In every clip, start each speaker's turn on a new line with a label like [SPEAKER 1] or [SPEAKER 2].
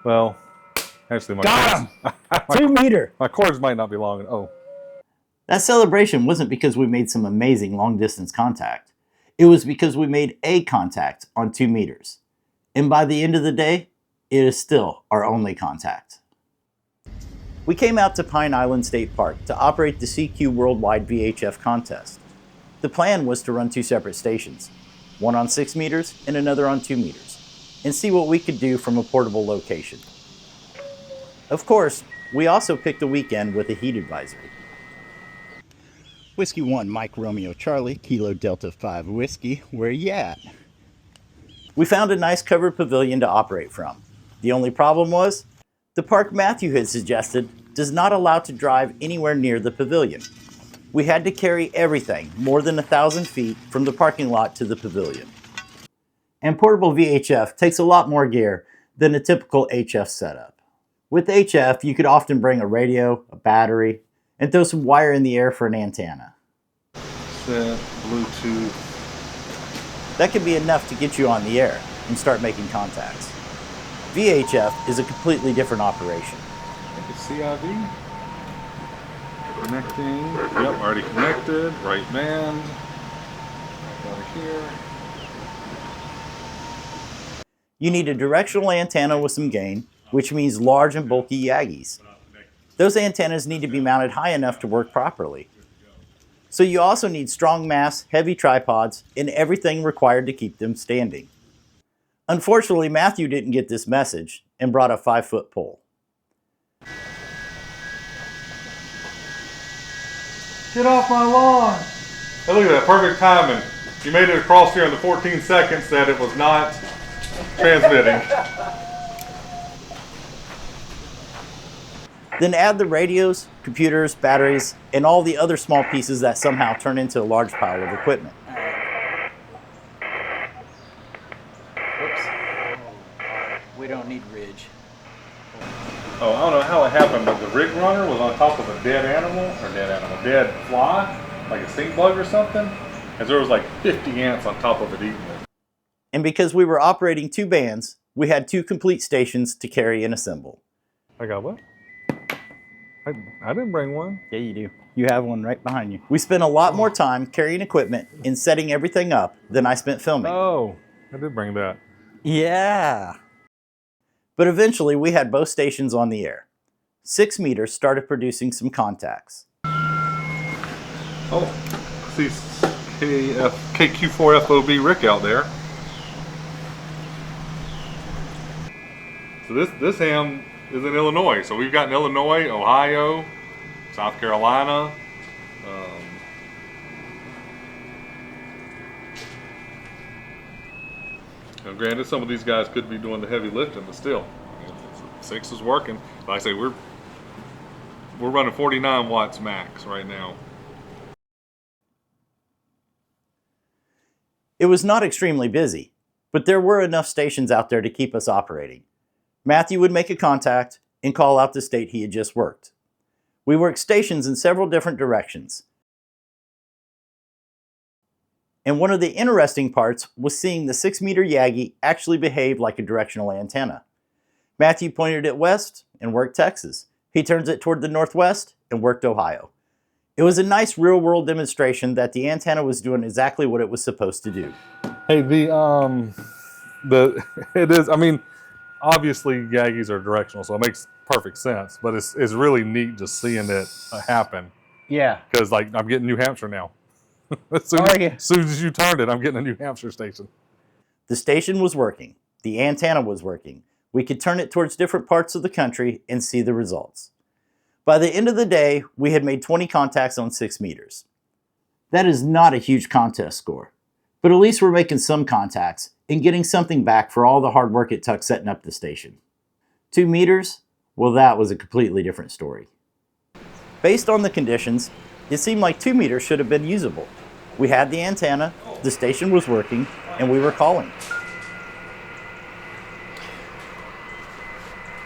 [SPEAKER 1] Well, actually,
[SPEAKER 2] Got him! 2 meter.
[SPEAKER 1] My cords might not be long. Oh.
[SPEAKER 3] That celebration wasn't because we made some amazing long distance contact. It was because we made a contact on 2 meters. And by the end of the day, it is still our only contact. We came out to Pine Island State Park to operate the CQ Worldwide VHF Contest. The plan was to run 2 separate stations, one on 6 meters and another on 2 meters, and see what we could do from a portable location. Of course, we also picked a weekend with a heat advisory. Whiskey 1, Mike Romeo Charlie, Kilo Delta 5 Whiskey, where you at? We found a nice covered pavilion to operate from. The only problem was, the park Matthew had suggested does not allow to drive anywhere near the pavilion. We had to carry everything more than 1,000 feet from the parking lot to the pavilion. And portable VHF takes a lot more gear than a typical HF setup. With HF, you could often bring a radio, a battery, and throw some wire in the air for an antenna.
[SPEAKER 1] Set Bluetooth.
[SPEAKER 3] That could be enough to get you on the air and start making contacts. VHF is a completely different operation.
[SPEAKER 1] I think it's CIV. Connecting. Yep, already connected. Right band. Over here.
[SPEAKER 3] You need a directional antenna with some gain, which means large and bulky Yagis. Those antennas need to be mounted high enough to work properly. So you also need strong masts, heavy tripods, and everything required to keep them standing. Unfortunately, Matthew didn't get this message and brought a 5-foot pole.
[SPEAKER 1] Get off my lawn! Hey, look at that, perfect timing. You made it across here in the 14 seconds that it was not transmitting.
[SPEAKER 3] Then add the radios, computers, batteries, and all the other small pieces that somehow turn into a large pile of equipment.
[SPEAKER 2] We don't need ridge.
[SPEAKER 1] Oh, I don't know how it happened, but the rig runner was on top of a dead fly, like a stink bug or something, and there was like 50 ants on top of it eating it.
[SPEAKER 3] And because we were operating 2 bands, we had 2 complete stations to carry and assemble.
[SPEAKER 1] I got what? I didn't bring one.
[SPEAKER 3] Yeah, you do. You have one right behind you. We spent a lot more time carrying equipment and setting everything up than I spent filming.
[SPEAKER 1] Oh, I did bring that.
[SPEAKER 3] Yeah. But eventually we had both stations on the air. 6 meters started producing some contacts.
[SPEAKER 1] Oh, see KQ4FOB Rick out there. So this ham is in Illinois. So we've got in Illinois, Ohio, South Carolina. Now granted, some of these guys could be doing the heavy lifting, but still, 6 is working. Like I say, we're running 49 watts max right now.
[SPEAKER 3] It was not extremely busy, but there were enough stations out there to keep us operating. Matthew would make a contact and call out the state he had just worked. We worked stations in several different directions. And one of the interesting parts was seeing the 6-meter Yagi actually behave like a directional antenna. Matthew pointed it west and worked Texas. He turns it toward the northwest and worked Ohio. It was a nice real-world demonstration that the antenna was doing exactly what it was supposed to do.
[SPEAKER 1] Hey, it is, I mean, obviously Yagis are directional, so it makes perfect sense, but it's really neat just seeing it happen.
[SPEAKER 2] Yeah.
[SPEAKER 1] Because like I'm getting New Hampshire now. As soon as you turned it, I'm getting a New Hampshire station.
[SPEAKER 3] The station was working. The antenna was working. We could turn it towards different parts of the country and see the results. By the end of the day, we had made 20 contacts on 6 meters. That is not a huge contest score, but at least we're making some contacts and getting something back for all the hard work it took setting up the station. 2 meters? Well, that was a completely different story. Based on the conditions, it seemed like 2 meters should have been usable. We had the antenna, the station was working, and we were calling.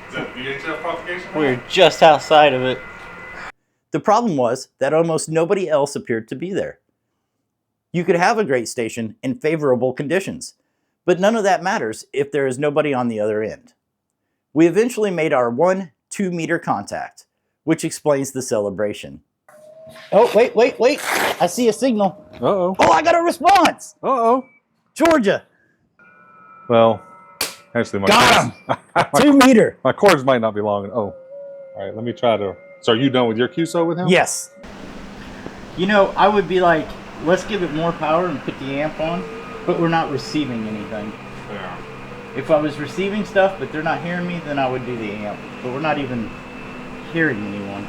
[SPEAKER 1] Is that VHF propagation?
[SPEAKER 2] We're just outside of it.
[SPEAKER 3] The problem was that almost nobody else appeared to be there. You could have a great station in favorable conditions, but none of that matters if there is nobody on the other end. We eventually made our 1 2-meter contact, which explains the celebration. Oh, wait. I see a signal.
[SPEAKER 1] Uh-oh.
[SPEAKER 3] Oh, I got a response.
[SPEAKER 1] Uh-oh.
[SPEAKER 3] Georgia.
[SPEAKER 1] Well, actually,
[SPEAKER 3] Got him. 2 meter.
[SPEAKER 1] my cords might not be long. Oh, all right. Let me try to. So, are you done with your QSO with him?
[SPEAKER 3] Yes. You know, I would be like, let's give it more power and put the amp on, but we're not receiving anything.
[SPEAKER 1] Yeah.
[SPEAKER 3] If I was receiving stuff, but they're not hearing me, then I would do the amp. But we're not even hearing anyone.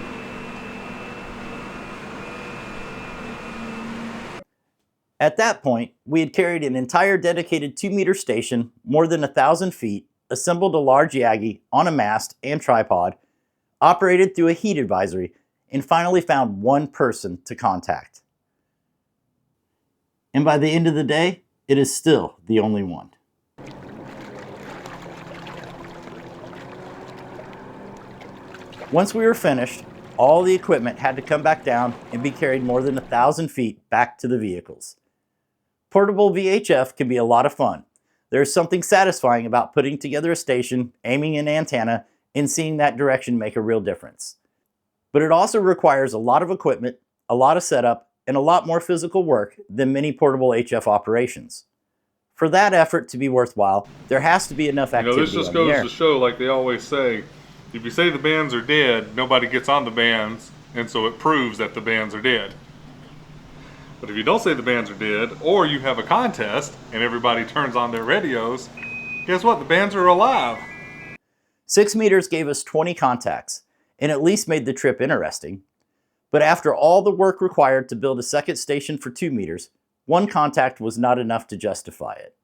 [SPEAKER 3] At that point, we had carried an entire dedicated 2-meter station, more than 1,000 feet, assembled a large Yagi on a mast and tripod, operated through a heat advisory, and finally found one person to contact. And by the end of the day, it is still the only one. Once we were finished, all the equipment had to come back down and be carried more than 1,000 feet back to the vehicles. Portable VHF can be a lot of fun. There is something satisfying about putting together a station, aiming an antenna, and seeing that direction make a real difference. But it also requires a lot of equipment, a lot of setup, and a lot more physical work than many portable HF operations. For that effort to be worthwhile, there has to be enough activity
[SPEAKER 1] this just
[SPEAKER 3] on the
[SPEAKER 1] goes
[SPEAKER 3] air.
[SPEAKER 1] to show, like they always say, if you say the bands are dead, nobody gets on the bands, and so it proves that the bands are dead. But if you don't say the bands are dead, or you have a contest and everybody turns on their radios, guess what? The bands are alive.
[SPEAKER 3] 6 meters gave us 20 contacts, and at least made the trip interesting. But after all the work required to build a second station for 2 meters, 1 contact was not enough to justify it.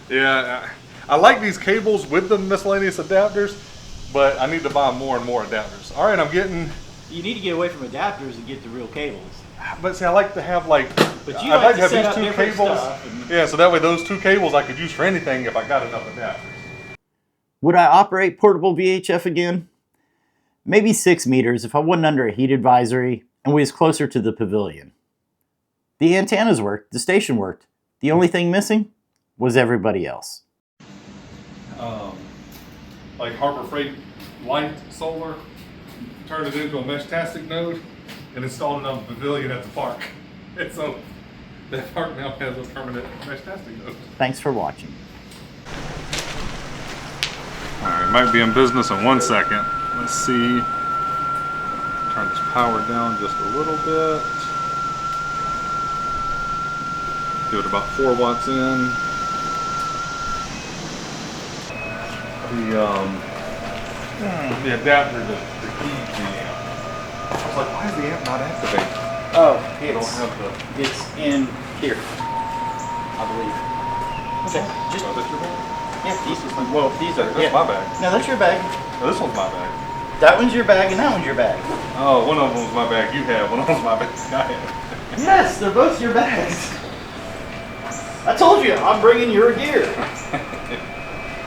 [SPEAKER 1] Yeah, I like these cables with the miscellaneous adapters, but I need to buy more and more adapters. All right, I'm getting...
[SPEAKER 2] You need to get away from adapters and get the real cables.
[SPEAKER 1] But see, I like to have like...
[SPEAKER 2] But you
[SPEAKER 1] I'd
[SPEAKER 2] like to
[SPEAKER 1] have
[SPEAKER 2] set
[SPEAKER 1] these
[SPEAKER 2] up
[SPEAKER 1] 2
[SPEAKER 2] different
[SPEAKER 1] cables.
[SPEAKER 2] stuff.
[SPEAKER 1] Yeah, so that way those 2 cables I could use for anything if I got enough adapters.
[SPEAKER 3] Would I operate portable VHF again? Maybe 6 meters if I wasn't under a heat advisory and we was closer to the pavilion. The antennas worked, the station worked. The only thing missing was everybody else.
[SPEAKER 1] Like Harbor Freight Light Solar, turned it into a mesh-tastic node and installed it on the pavilion at the park. And so that park now has a permanent mesh-tastic node.
[SPEAKER 3] Thanks for watching.
[SPEAKER 1] All right, might be in business in 1 second. Let's see. Turn this power down just a little bit. Give it about 4 watts in. The adapter to feed the amp. I was like, why is the amp not activated?
[SPEAKER 3] Oh,
[SPEAKER 1] I don't have the...
[SPEAKER 3] it's in here, I believe. Okay, just,
[SPEAKER 1] Oh, that's your bag?
[SPEAKER 3] yeah, these are, well, these are,
[SPEAKER 1] That's my bag.
[SPEAKER 3] No, that's your bag.
[SPEAKER 1] No, this one's my bag.
[SPEAKER 3] That one's your bag and that one's your bag.
[SPEAKER 1] Oh, one of them was my bag you have, one of them was my bag I have.
[SPEAKER 3] Yes, they're both your bags. I told you, I'm bringing your gear.